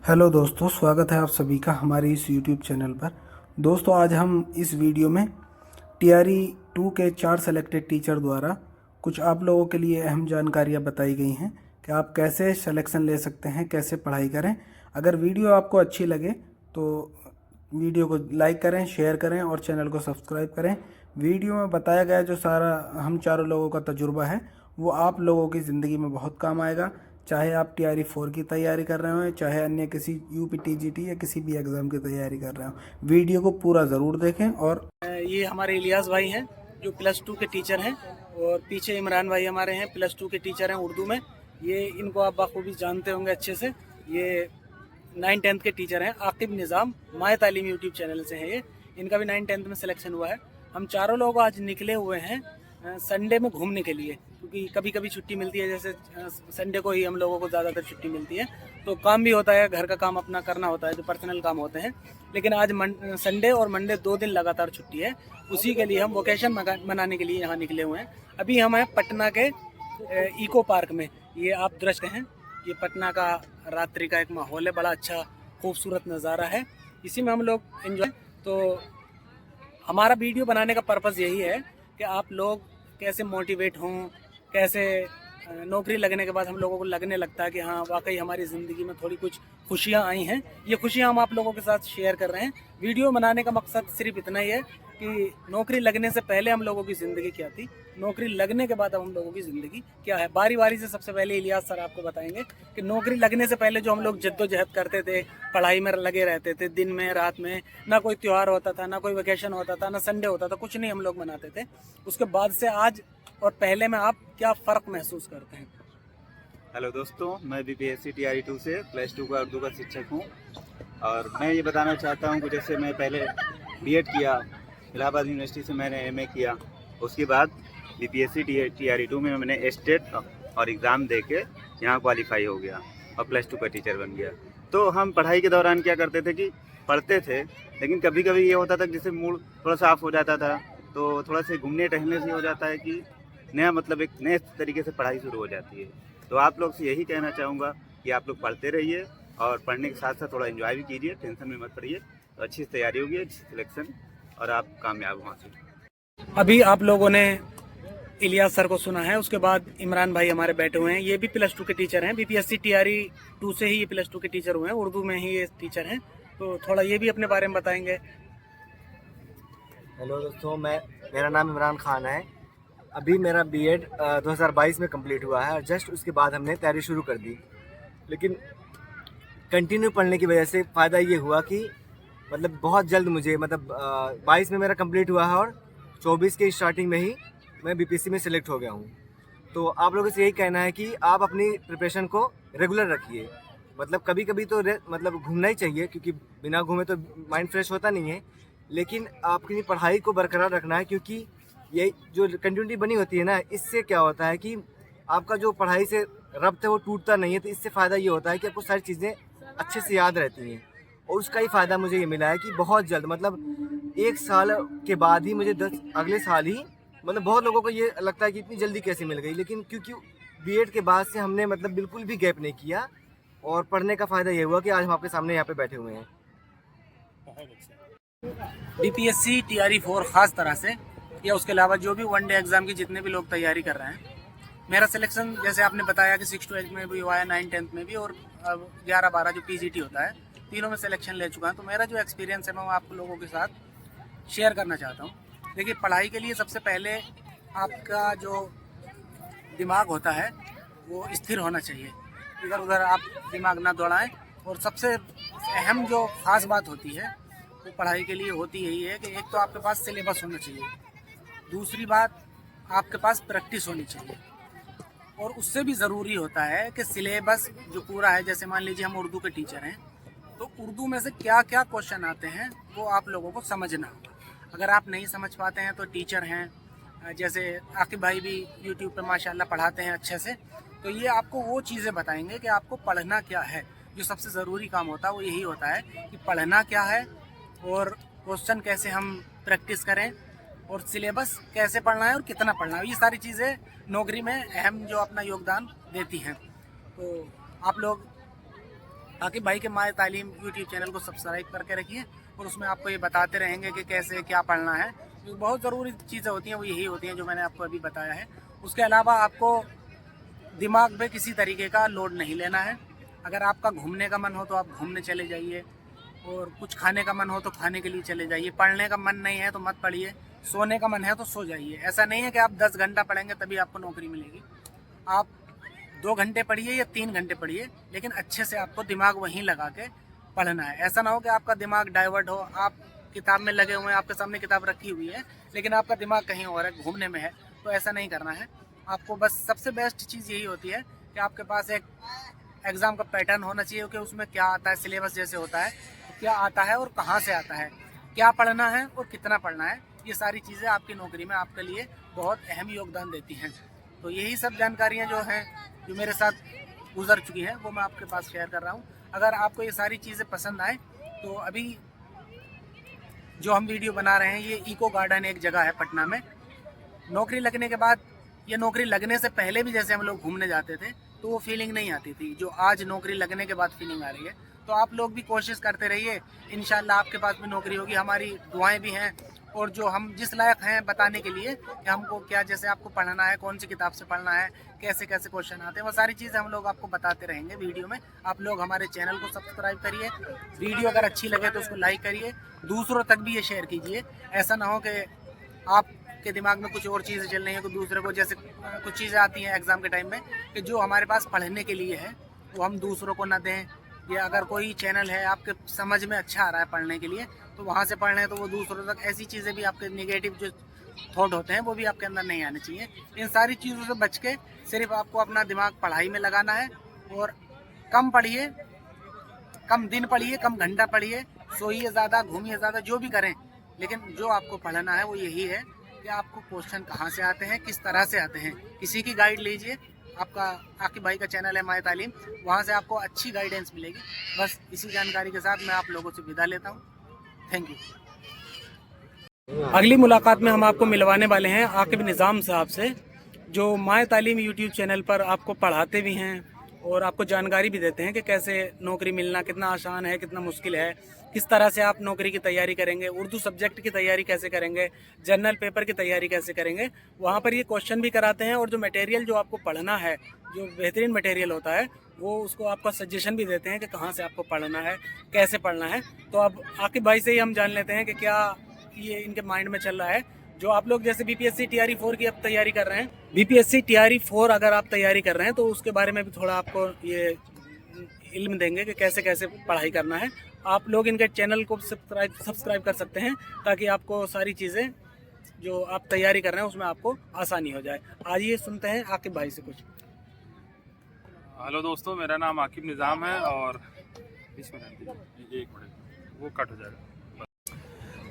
Hello दोस्तों, स्वागत है आप सभी का हमारे इस यूट्यूब चैनल पर। दोस्तों, आज हम इस वीडियो में टीआरई 2 के 4 सेलेक्टेड टीचर द्वारा कुछ आप लोगों के लिए अहम जानकारियां बताई गई हैं कि आप कैसे सिलेक्शन ले सकते हैं, कैसे पढ़ाई करें। अगर वीडियो आपको अच्छी लगे तो वीडियो को लाइक करें, शेयर करें और चैनल को सब्सक्राइब करें। वीडियो में बताया गया जो सारा हम चारों लोगों का तजुर्बा है वो आप लोगों की ज़िंदगी में बहुत काम आएगा। चाहे आप टीआरई 4 की तैयारी कर रहे हो, चाहे अन्य किसी यूपी टीजीटी या किसी भी एग्ज़ाम की तैयारी कर रहे हो, वीडियो को पूरा ज़रूर देखें। और ये हमारे इलियास भाई हैं जो +2 के टीचर हैं, और पीछे इमरान भाई हमारे हैं +2 के टीचर हैं उर्दू में। ये इनको आप बखूबी जानते होंगे अच्छे से। ये 9-10 के टीचर हैं। आकिब निज़ाम माय तालीम यूट्यूब चैनल से है ये। इनका भी 9-10 में सिलेक्शन हुआ है। हम चारों लोग आज निकले हुए हैं संडे में घूमने के लिए, क्योंकि कभी कभी छुट्टी मिलती है। जैसे संडे को ही हम लोगों को ज़्यादातर छुट्टी मिलती है, तो काम भी होता है, घर का काम अपना करना होता है, जो पर्सनल काम होते हैं। लेकिन आज संडे और मंडे 2 दिन लगातार छुट्टी है। उसी के लिए हम वोकेशन मनाने के लिए यहाँ निकले हुए हैं। अभी हम हैं पटना के इको पार्क में। ये आप दृश्य हैं, ये पटना का रात्रि का एक माहौल है, बड़ा अच्छा खूबसूरत नज़ारा है। इसी में हम लोग एंजॉय। तो हमारा वीडियो बनाने का पर्पज़ यही है कि आप लोग कैसे मोटिवेट हों, कैसे नौकरी लगने के बाद हम लोगों को लगने लगता है कि हाँ वाकई हमारी ज़िंदगी में थोड़ी कुछ खुशियाँ आई हैं। ये खुशियाँ हम आप लोगों के साथ शेयर कर रहे हैं। वीडियो बनाने का मकसद सिर्फ इतना ही है कि नौकरी लगने से पहले हम लोगों की ज़िंदगी क्या थी, नौकरी लगने के बाद अब हम लोगों की ज़िंदगी क्या है। बारी बारी से सबसे पहले इलियास सर आपको बताएंगे कि नौकरी लगने से पहले जो हम लोग जद्दोजहद करते थे, पढ़ाई में लगे रहते थे, दिन में रात में, ना कोई त्यौहार होता था, ना कोई वेकेशन होता था, ना संडे होता था, कुछ नहीं हम लोग मनाते थे। उसके बाद से आज और पहले में आप क्या फ़र्क महसूस करते हैं? हेलो दोस्तों, मैं बीपीएससी टीआरई 2 से +2 का उर्दू का शिक्षक हूँ। और मैं ये बताना चाहता हूँ कि जैसे मैं पहले बीएड किया, इलाहाबाद यूनिवर्सिटी से मैंने एमए किया, उसके बाद बीपीएससी टीआरई 2 में मैंने स्टेट और एग्ज़ाम दे के यहाँ क्वालिफाई हो गया और +2 का टीचर बन गया। तो हम पढ़ाई के दौरान क्या करते थे कि पढ़ते थे, लेकिन कभी कभी ये होता था कि जैसे मूड थोड़ा सा ऑफ हो जाता था, तो थोड़ा सा घूमने टहलने से हो जाता है कि नया मतलब एक नए तरीके से पढ़ाई शुरू हो जाती है। तो आप लोग से यही कहना चाहूँगा कि आप लोग पढ़ते रहिए और पढ़ने के साथ साथ थोड़ा एंजॉय भी कीजिए, टेंशन में मत पड़िए, तो अच्छी से तैयारी होगी, अच्छी सिलेक्शन और आप कामयाब हो हासिल। अभी आप लोगों ने इलियास सर को सुना है, उसके बाद इमरान भाई हमारे बैठे हुए हैं। ये भी +2 के टीचर हैं, बीपीएससी टीआरई 2 से ही ये +2 के टीचर हुए हैं, उर्दू में ही ये टीचर हैं। तो थोड़ा ये भी अपने बारे में बताएंगे। हेलो दोस्तों, मेरा नाम इमरान खान है। अभी मेरा बीएड 2022 में कंप्लीट हुआ है और जस्ट उसके बाद हमने तैयारी शुरू कर दी। लेकिन कंटिन्यू पढ़ने की वजह से फ़ायदा ये हुआ कि मतलब बहुत जल्द मुझे 22 में मेरा कंप्लीट हुआ है और 24 के स्टार्टिंग में ही मैं बीपीएससी में सिलेक्ट हो गया हूँ। तो आप लोगों से यही कहना है कि आप अपनी प्रिपरेशन को रेगुलर रखिए। मतलब कभी कभी तो घूमना ही चाहिए, क्योंकि बिना घूमे तो माइंड फ्रेश होता नहीं है। लेकिन आपकी पढ़ाई को बरकरार रखना है, क्योंकि ये जो कंटिन्यूटी बनी होती है ना, इससे क्या होता है कि आपका जो पढ़ाई से रब्त है वो टूटता नहीं है। तो इससे फ़ायदा ये होता है कि आपको सारी चीज़ें अच्छे से याद रहती हैं। और उसका ही फ़ायदा मुझे ये मिला है कि बहुत जल्द, मतलब 1 साल के बाद ही मुझे अगले साल ही, मतलब बहुत लोगों को ये लगता है कि इतनी जल्दी कैसे मिल गई, लेकिन क्योंकि बीएड के बाद से हमने बिल्कुल भी गैप नहीं किया। और पढ़ने का फ़ायदा ये हुआ कि आज हम आपके सामने यहाँ पे बैठे हुए हैं। बीपीएससी टीआरई 4 ख़ास तरह से, या उसके अलावा जो भी वनडे एग्ज़ाम की जितने भी लोग तैयारी कर रहे हैं, मेरा सिलेक्शन जैसे आपने बताया कि 6 to 8 में भी हुआ है, 9-10 में भी, और अब 11-12 जो पीजीटी होता है, तीनों में सिलेक्शन ले चुका है। तो मेरा जो एक्सपीरियंस है मैं आप लोगों के साथ शेयर करना चाहता हूँ। देखिए, पढ़ाई के लिए सबसे पहले आपका जो दिमाग होता है वो स्थिर होना चाहिए। इधर उधर आप दिमाग ना दौड़ाएं। और सबसे अहम जो ख़ास बात होती है वो पढ़ाई के लिए होती यही है कि एक तो आपके पास सिलेबस होना चाहिए, दूसरी बात आपके पास प्रैक्टिस होनी चाहिए, और उससे भी ज़रूरी होता है कि सिलेबस जो पूरा है, जैसे मान लीजिए हम उर्दू के टीचर हैं, तो उर्दू में से क्या क्या क्वेश्चन आते हैं वो आप लोगों को समझना होगा। अगर आप नहीं समझ पाते हैं तो टीचर हैं, जैसे आकिब भाई भी यूट्यूब पे माशाल्लाह पढ़ाते हैं अच्छे से, तो ये आपको वो चीज़ें बताएंगे कि आपको पढ़ना क्या है। जो सबसे ज़रूरी काम होता है वो यही होता है कि पढ़ना क्या है, और क्वेश्चन कैसे हम प्रैक्टिस करें, और सिलेबस कैसे पढ़ना है और कितना पढ़ना है। ये सारी चीज़ें नौकरी में अहम जो अपना योगदान देती हैं। तो आप लोग आकिब भाई के माय तालीम यूट्यूब चैनल को सब्सक्राइब करके रखिए और उसमें आपको ये बताते रहेंगे कि कैसे क्या पढ़ना है। तो बहुत ज़रूरी चीज़ें होती हैं वो यही होती हैं जो मैंने आपको अभी बताया है। उसके अलावा आपको दिमाग पे किसी तरीके का लोड नहीं लेना है। अगर आपका घूमने का मन हो तो आप घूमने चले जाइए, और कुछ खाने का मन हो तो खाने के लिए चले जाइए। पढ़ने का मन नहीं है तो मत पढ़िए, सोने का मन है तो सो जाइए। ऐसा नहीं है कि आप 10 घंटा पढ़ेंगे तभी आपको नौकरी मिलेगी। आप 2 घंटे पढ़िए या 3 घंटे पढ़िए, लेकिन अच्छे से आपको दिमाग वहीं लगा के पढ़ना है। ऐसा ना हो कि आपका दिमाग डाइवर्ट हो, आप किताब में लगे हुए हैं, आपके सामने किताब रखी हुई है लेकिन आपका दिमाग कहीं और है, घूमने में है। तो ऐसा नहीं करना है आपको। बस सबसे बेस्ट चीज़ यही होती है कि आपके पास एक एग्ज़ाम का पैटर्न होना चाहिए कि उसमें क्या आता है, सिलेबस जैसे होता है तो क्या आता है और कहाँ से आता है, क्या पढ़ना है और कितना पढ़ना है। ये सारी चीज़ें आपकी नौकरी में आपके लिए बहुत अहम योगदान देती हैं। तो यही सब जानकारियाँ जो हैं जो मेरे साथ गुजर चुकी हैं वो मैं आपके पास शेयर कर रहा हूँ। अगर आपको ये सारी चीज़ें पसंद आए तो अभी जो हम वीडियो बना रहे हैं ये इको गार्डन एक जगह है पटना में। नौकरी लगने के बाद या नौकरी लगने से पहले भी जैसे हम लोग घूमने जाते थे तो वो फीलिंग नहीं आती थी जो आज नौकरी लगने के बाद फीलिंग आ रही है। तो आप लोग भी कोशिश करते रहिए, इंशाल्लाह आपके पास भी नौकरी होगी। हमारी दुआएं भी हैं और जो हम जिस लायक हैं बताने के लिए कि हमको क्या, जैसे आपको पढ़ना है, कौन सी किताब से पढ़ना है, कैसे कैसे क्वेश्चन आते हैं, वो सारी चीज़ें हम लोग आपको बताते रहेंगे वीडियो में। आप लोग हमारे चैनल को सब्सक्राइब करिए, वीडियो अगर अच्छी लगे तो उसको लाइक करिए, दूसरों तक भी ये शेयर कीजिए। ऐसा ना हो कि आपके दिमाग में कुछ और चीज़ें चल रही हैं, तो दूसरे को, जैसे कुछ चीज़ें आती हैं एग्ज़ाम के टाइम में कि जो हमारे पास पढ़ने के लिए है वो हम दूसरों को ना दें। या अगर कोई चैनल है आपके समझ में अच्छा आ रहा है पढ़ने के लिए तो वहाँ से पढ़ रहे हैं तो वो दूसरों तक, ऐसी चीज़ें भी आपके नेगेटिव जो थॉट होते हैं वो भी आपके अंदर नहीं आने चाहिए। इन सारी चीज़ों से बच के सिर्फ आपको अपना दिमाग पढ़ाई में लगाना है। और कम पढ़िए, कम दिन पढ़िए, कम घंटा पढ़िए, सोइए ज़्यादा, घूमिए ज़्यादा, जो भी करें, लेकिन जो आपको पढ़ना है वो यही है कि आपको क्वेश्चन कहाँ से आते हैं, किस तरह से आते हैं। किसी की गाइड लीजिए, आपका आकिब भाई का चैनल है माय तालीम, वहाँ से आपको अच्छी गाइडेंस मिलेगी। बस इसी जानकारी के साथ मैं आप लोगों से विदा लेता हूँ। Thank you. अगली मुलाकात में हम आपको मिलवाने वाले हैं आकिब निज़ाम साहब से, जो माय तालीम यूट्यूब चैनल पर आपको पढ़ाते भी हैं और आपको जानकारी भी देते हैं कि कैसे नौकरी मिलना कितना आसान है, कितना मुश्किल है, किस तरह से आप नौकरी की तैयारी करेंगे, उर्दू सब्जेक्ट की तैयारी कैसे करेंगे, जनरल पेपर की तैयारी कैसे करेंगे। वहाँ पर ये क्वेश्चन भी कराते हैं और जो मटेरियल जो आपको पढ़ना है, जो बेहतरीन मटेरियल होता है, वो उसको आपका सजेशन भी देते हैं कि कहाँ से आपको पढ़ना है, कैसे पढ़ना है। तो अब आकिब भाई से ही हम जान लेते हैं कि क्या ये इनके माइंड में चल रहा है। जो आप लोग जैसे बीपीएससी टीआरई 4 की अब तैयारी कर रहे हैं, बीपीएससी टीआरई 4 अगर आप तैयारी कर रहे हैं तो उसके बारे में भी थोड़ा आपको ये इल्म देंगे कि कैसे कैसे पढ़ाई करना है। आप लोग इनके चैनल को सब्सक्राइब कर सकते हैं ताकि आपको सारी चीज़ें जो आप तैयारी कर रहे हैं उसमें आपको आसानी हो जाए। आज ये सुनते हैं आकिब भाई से कुछ। हेलो दोस्तों, मेरा नाम आकिब निज़ाम है और एक मिनट वो कट हो जाएगा।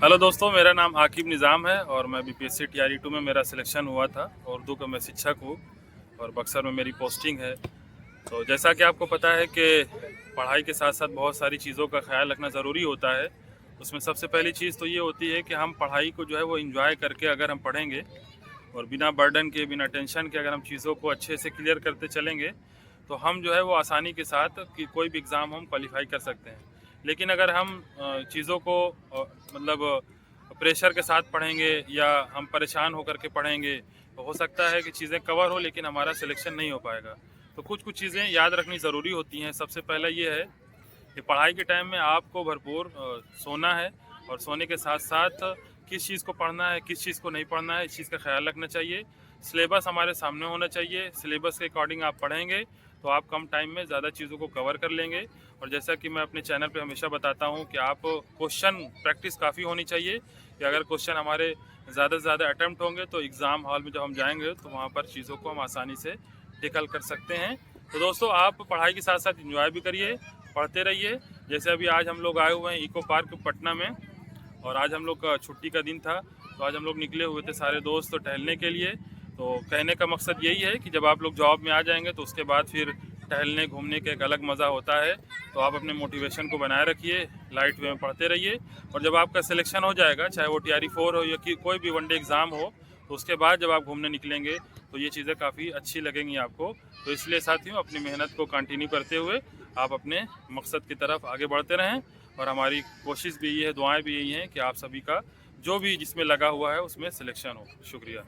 हेलो दोस्तों, मेरा नाम आकिब निज़ाम है और मैं बीपीएससी टीआरई 2 में मेरा सिलेक्शन हुआ था। उर्दू का मैं शिक्षक हूँ और बक्सर में मेरी पोस्टिंग है। तो जैसा कि आपको पता है कि पढ़ाई के साथ साथ बहुत सारी चीज़ों का ख्याल रखना ज़रूरी होता है। उसमें सबसे पहली चीज़ तो ये होती है कि हम पढ़ाई को जो है वो एंजॉय करके अगर हम पढ़ेंगे और बिना बर्डन के, बिना टेंशन के अगर हम चीज़ों को अच्छे से क्लियर करते चलेंगे तो हम जो है वो आसानी के साथ कि कोई भी एग्ज़ाम हम क्वालिफाई कर सकते हैं। लेकिन अगर हम चीज़ों को मतलब प्रेशर के साथ पढ़ेंगे या हम परेशान होकर के पढ़ेंगे तो हो सकता है कि चीज़ें कवर हो लेकिन हमारा सिलेक्शन नहीं हो पाएगा। तो कुछ चीज़ें याद रखनी ज़रूरी होती हैं। सबसे पहला ये है कि पढ़ाई के टाइम में आपको भरपूर सोना है और सोने के साथ साथ किस चीज़ को पढ़ना है, किस चीज़ को नहीं पढ़ना है, इस चीज़ का ख्याल रखना चाहिए। सिलेबस हमारे सामने होना चाहिए। सिलेबस के अकॉर्डिंग आप पढ़ेंगे तो आप कम टाइम में ज़्यादा चीज़ों को कवर कर लेंगे। और जैसा कि मैं अपने चैनल पे हमेशा बताता हूँ कि आप क्वेश्चन प्रैक्टिस काफ़ी होनी चाहिए कि अगर क्वेश्चन हमारे ज़्यादा से ज़्यादा अटैम्प्ट होंगे तो एग्ज़ाम हॉल में जब हम जाएंगे तो वहाँ पर चीज़ों को हम आसानी से टिकल कर सकते हैं। तो दोस्तों, आप पढ़ाई के साथ साथ इंजॉय भी करिए, पढ़ते रहिए। जैसे अभी आज हम लोग आए हुए हैं इको पार्क पटना में और आज हम लोग का छुट्टी का दिन था तो आज हम लोग निकले हुए थे सारे दोस्त टहलने के लिए। तो कहने का मकसद यही है कि जब आप लोग जॉब में आ जाएंगे तो उसके बाद फिर टहलने घूमने का एक अलग मज़ा होता है। तो आप अपने मोटिवेशन को बनाए रखिए, लाइट वे में पढ़ते रहिए और जब आपका सिलेक्शन हो जाएगा, चाहे वो टीआरई 4 हो या कोई भी वनडे एग्ज़ाम हो, तो उसके बाद जब आप घूमने निकलेंगे तो ये चीज़ें काफ़ी अच्छी लगेंगी आपको। तो इसलिए साथियों, अपनी मेहनत को कंटिन्यू करते हुए आप अपने मकसद की तरफ आगे बढ़ते रहें। और हमारी कोशिश भी यही है, दुआएं भी यही हैं कि आप सभी का जो भी जिसमें लगा हुआ है उसमें सिलेक्शन हो। शुक्रिया।